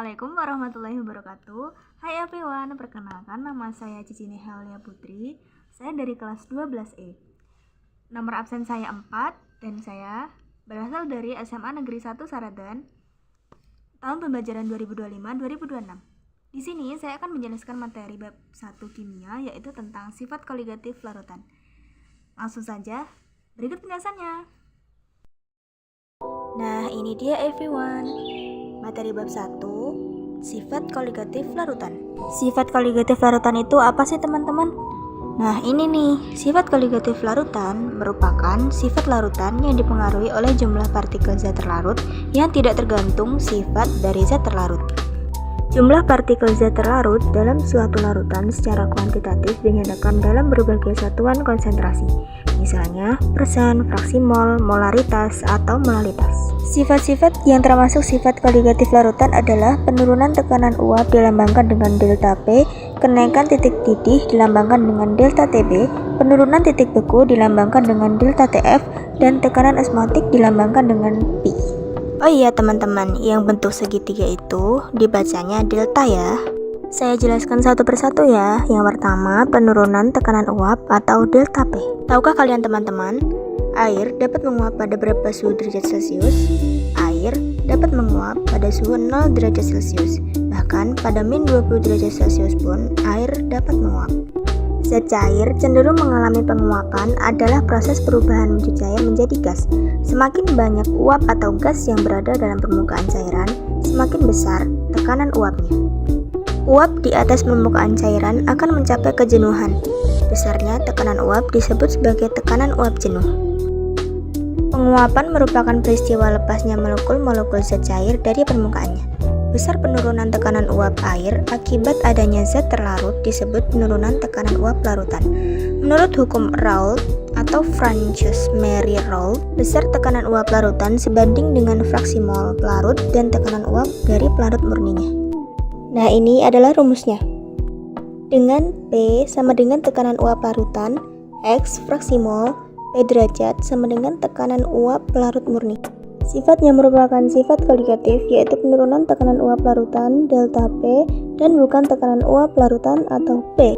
Assalamualaikum warahmatullahi wabarakatuh. Hai everyone, perkenalkan nama saya Cici Nehalia Putri. Saya dari kelas 12E. Nomor absen saya 4 dan saya berasal dari SMA Negeri 1 Saradan. Tahun pembelajaran 2025-2026. Di sini saya akan menjelaskan materi bab 1 kimia, yaitu tentang sifat koligatif larutan. Langsung saja, berikut penjelasannya. Nah, ini dia everyone. Materi bab 1, sifat koligatif larutan. Sifat koligatif larutan itu apa sih teman-teman? Nah ini nih, sifat koligatif larutan merupakan sifat larutan yang dipengaruhi oleh jumlah partikel zat terlarut yang tidak tergantung sifat dari zat terlarut. Jumlah partikel zat terlarut dalam suatu larutan secara kuantitatif dinyatakan dalam berbagai satuan konsentrasi, misalnya persen, fraksi mol, molaritas, atau molalitas. Sifat-sifat yang termasuk sifat koligatif larutan adalah penurunan tekanan uap dilambangkan dengan delta P, kenaikan titik didih dilambangkan dengan delta Tb, penurunan titik beku dilambangkan dengan delta Tf, dan tekanan osmotik dilambangkan dengan Pi. Oh iya teman-teman, yang bentuk segitiga itu dibacanya delta ya. Saya jelaskan satu persatu ya. Yang pertama, penurunan tekanan uap atau delta P. Tahukah kalian teman-teman, air dapat menguap pada berapa suhu derajat Celcius? Air dapat menguap pada suhu 0 derajat Celcius. Bahkan pada min 20 derajat Celcius pun air dapat menguap. Zat cair cenderung mengalami penguapan adalah proses perubahan wujud cair menjadi gas. Semakin banyak uap atau gas yang berada dalam permukaan cairan, semakin besar tekanan uapnya. Uap di atas permukaan cairan akan mencapai kejenuhan. Besarnya tekanan uap disebut sebagai tekanan uap jenuh. Penguapan merupakan peristiwa lepasnya molekul-molekul zat cair dari permukaannya. Besar penurunan tekanan uap air akibat adanya zat terlarut disebut penurunan tekanan uap larutan. Menurut hukum Raoult atau Francis Mary Raoult, besar tekanan uap larutan sebanding dengan fraksi mol pelarut dan tekanan uap dari pelarut murninya. Nah, ini adalah rumusnya. Dengan P sama dengan tekanan uap larutan, X fraksi mol, P derajat sama dengan tekanan uap pelarut murni. Sifat yang merupakan sifat koligatif yaitu penurunan tekanan uap larutan delta P dan bukan tekanan uap larutan atau P.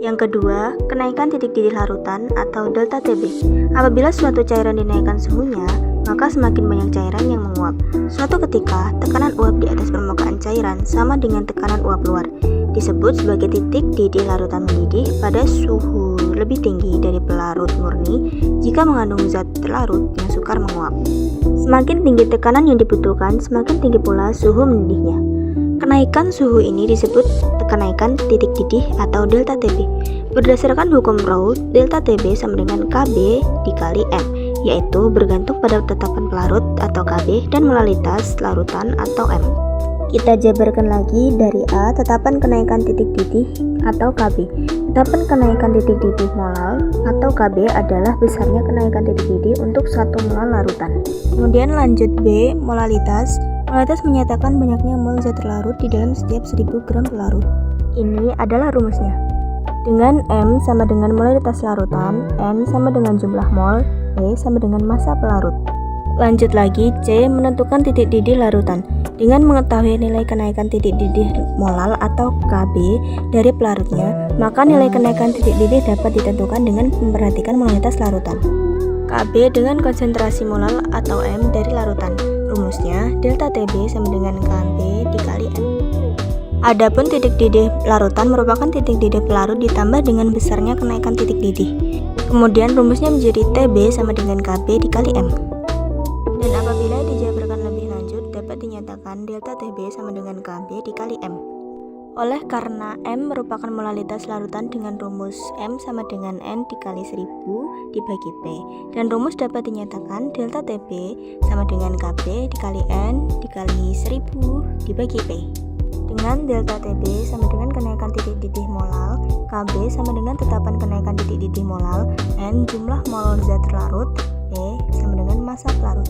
Yang kedua, kenaikan titik didih larutan atau delta Tb. Apabila suatu cairan dinaikkan suhunya, maka semakin banyak cairan yang menguap. Suatu ketika, tekanan uap di atas permukaan cairan sama dengan tekanan uap luar. Disebut sebagai titik didih larutan mendidih pada suhu lebih tinggi dari pelarut murni jika mengandung zat terlarut yang sukar menguap. Semakin tinggi tekanan yang dibutuhkan, semakin tinggi pula suhu mendidihnya. Kenaikan suhu ini disebut kenaikan titik didih atau delta Tb. Berdasarkan hukum Raoult, delta Tb sama dengan Kb dikali M, yaitu bergantung pada tetapan pelarut atau Kb dan molalitas larutan atau M. Kita jabarkan lagi dari A, tetapan kenaikan titik didih atau Kb. Tetapan kenaikan titik didih molal atau Kb adalah besarnya kenaikan titik didih untuk 1 mol larutan. Kemudian lanjut B, molalitas. Molalitas menyatakan banyaknya mol zat terlarut di dalam setiap 1000 gram pelarut. Ini adalah rumusnya. Dengan M sama dengan molalitas larutan, N sama dengan jumlah mol, E sama dengan massa pelarut. Lanjut lagi, C menentukan titik didih larutan. Dengan mengetahui nilai kenaikan titik didih molal atau Kb dari pelarutnya, maka nilai kenaikan titik didih dapat ditentukan dengan memperhatikan molalitas larutan. Kb dengan konsentrasi molal atau M dari larutan. Rumusnya, delta Tb sama dengan Kb dikali M. Adapun titik didih larutan merupakan titik didih pelarut ditambah dengan besarnya kenaikan titik didih. Kemudian rumusnya menjadi Tb sama dengan Kb dikali M. Dan apabila dijabarkan lebih lanjut, dapat dinyatakan delta Tb sama dengan Kb dikali M. Oleh karena M merupakan molalitas larutan dengan rumus M sama dengan N dikali 1000 dibagi P. Dan rumus dapat dinyatakan delta Tb sama dengan Kb dikali N dikali 1000 dibagi P. Dengan delta Tb sama dengan kenaikan titik didih molal, Kb sama dengan tetapan kenaikan titik didih molal, N jumlah mol zat terlarut, P sama dengan massa pelarut.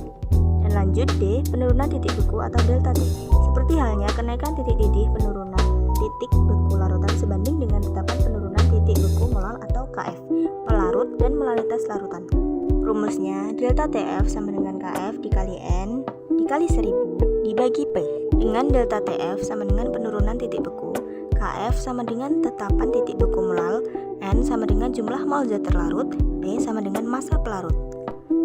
Dan lanjut D, penurunan titik beku atau delta T. Seperti halnya kenaikan titik didih penurunan titik beku larutan sebanding dengan tetapan penurunan titik beku molal atau Kf, pelarut dan molalitas larutan. Rumusnya delta Tf sama dengan Kf dikali N dikali 1000 dibagi P. Dengan delta TF sama dengan penurunan titik beku, KF sama dengan tetapan titik beku molal, N sama dengan jumlah mol zat terlarut, P sama dengan massa pelarut.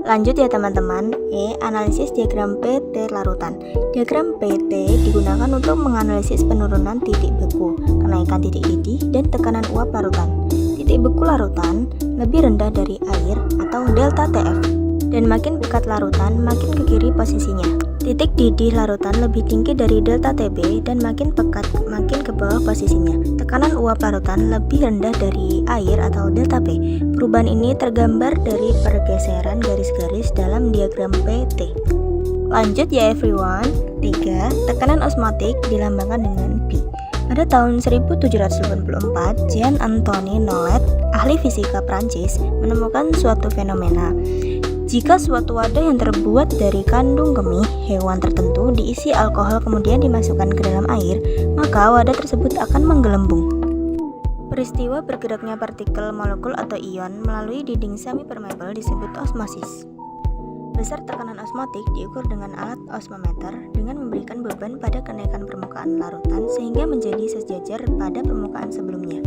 Lanjut ya teman-teman, analisis diagram PT larutan. Diagram PT digunakan untuk menganalisis penurunan titik beku, kenaikan titik didih, dan tekanan uap larutan. Titik beku larutan lebih rendah dari air atau delta TF, dan makin dekat larutan makin ke kiri posisinya. Titik didih larutan lebih tinggi dari delta TB dan makin pekat makin ke bawah posisinya. Tekanan uap larutan lebih rendah dari air atau delta P. Perubahan ini tergambar dari pergeseran garis-garis dalam diagram PT. Lanjut ya everyone. 3. Tekanan osmotik dilambangkan dengan P. Pada tahun 1784, Jean-Antoine Nollet, ahli fisika Prancis, menemukan suatu fenomena. Jika suatu wadah yang terbuat dari kandung kemih hewan tertentu diisi alkohol kemudian dimasukkan ke dalam air, maka wadah tersebut akan menggelembung. Peristiwa bergeraknya partikel, molekul atau ion melalui dinding semi-permeable disebut osmosis. Besar tekanan osmotik diukur dengan alat osmometer dengan memberikan beban pada kenaikan permukaan larutan sehingga menjadi sejajar pada permukaan sebelumnya.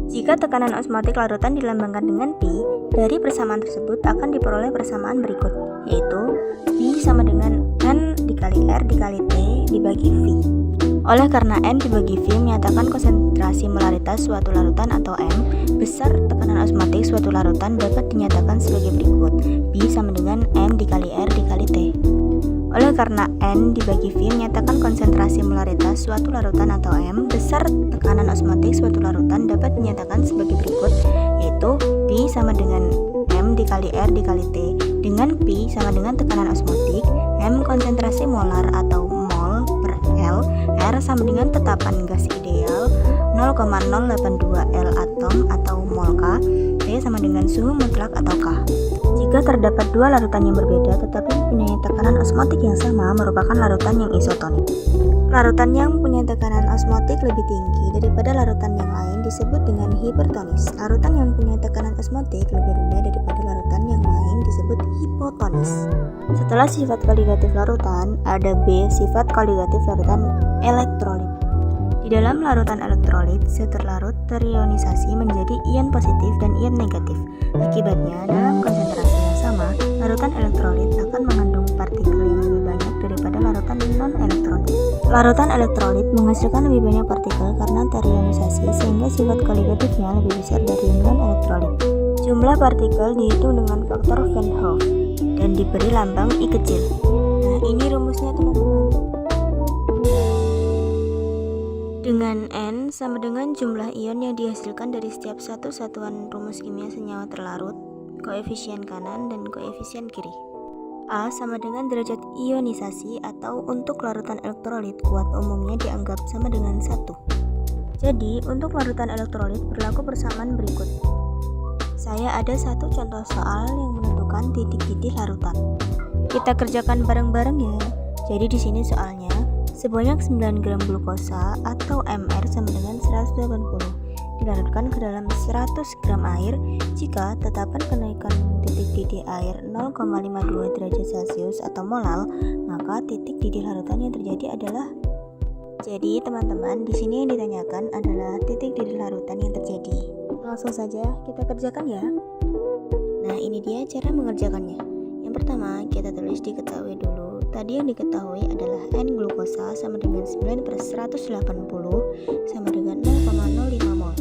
Jika tekanan osmotik larutan dilambangkan dengan P, dari persamaan tersebut akan diperoleh persamaan berikut, yaitu P sama dengan N dikali R dikali T dibagi V. Oleh karena N dibagi V menyatakan konsentrasi molaritas suatu larutan atau M, besar tekanan osmotik suatu larutan dapat dinyatakan sebagai berikut, P sama dengan M dikali R dikali T. Oleh karena N dibagi V menyatakan konsentrasi molaritas suatu larutan atau M, besar tekanan osmotik suatu larutan dapat dinyatakan sebagai berikut, yaitu P sama dengan M dikali R dikali T, dengan P sama dengan tekanan osmotik, M konsentrasi molar atau mol per L, R sama dengan tetapan gas ideal 0,082 L atom atau mol K, T sama dengan suhu mutlak atau K. Jika terdapat dua larutan yang berbeda tetapi mempunyai tekanan osmotik yang sama merupakan larutan yang isotonik. Larutan yang punya tekanan osmotik lebih tinggi daripada larutan yang lain disebut dengan hipertonis. Larutan yang punya tekanan osmotik lebih rendah daripada larutan yang lain disebut hipotonis. Setelah sifat koligatif larutan, ada B, sifat koligatif larutan elektrolit. Di dalam larutan elektrolit, zat terlarut terionisasi menjadi ion positif dan ion negatif. Akibatnya, dalam konsentrasi yang sama, larutan elektrolit akan mengandung partikel yang lebih banyak daripada larutan non-elektrolit. Larutan elektrolit menghasilkan lebih banyak partikel karena terionisasi sehingga sifat koligatifnya lebih besar dari non-elektrolit. Jumlah partikel dihitung dengan faktor Van Hoff dan diberi lambang I kecil. Nah, ini rumusnya teman-teman. Dengan N sama dengan jumlah ion yang dihasilkan dari setiap satu satuan rumus kimia senyawa terlarut, koefisien kanan dan koefisien kiri. A sama dengan derajat ionisasi atau untuk larutan elektrolit kuat umumnya dianggap sama dengan 1. Jadi, untuk larutan elektrolit berlaku persamaan berikut. Saya ada satu contoh soal yang menentukan titik didih larutan. Kita kerjakan bareng-bareng ya. Jadi di sini soalnya sebanyak 9 gram glukosa atau Mr sama dengan 180 dilarutkan ke dalam 100 gram air jika tetapan kenaikan titik didih air 0,52 derajat Celcius atau molal, maka titik didih larutan yang terjadi adalah. Jadi teman-teman, di sini yang ditanyakan adalah titik didih larutan yang terjadi. Langsung saja kita kerjakan ya. Nah, ini dia cara mengerjakannya. Yang pertama, kita tulis diketahui dulu. Tadi yang diketahui adalah N glukosa sama dengan 9/180 sama dengan 0,05 mol.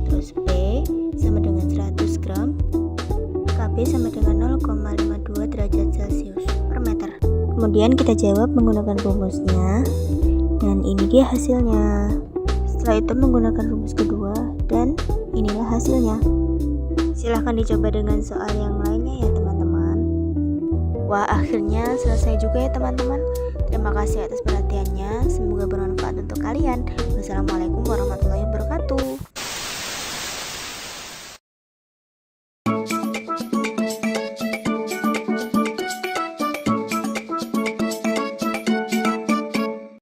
Terus P sama dengan 100 gram, Kb sama dengan 0,52 derajat Celcius per meter. Kemudian kita jawab menggunakan rumusnya, dan ini dia hasilnya. Setelah itu menggunakan rumus kedua, dan inilah hasilnya. Silahkan dicoba dengan soal yang lainnya ya teman-teman. Wah, akhirnya selesai juga ya teman-teman. Terima kasih atas perhatiannya. Semoga bermanfaat untuk kalian. Wassalamualaikum warahmatullahi wabarakatuh.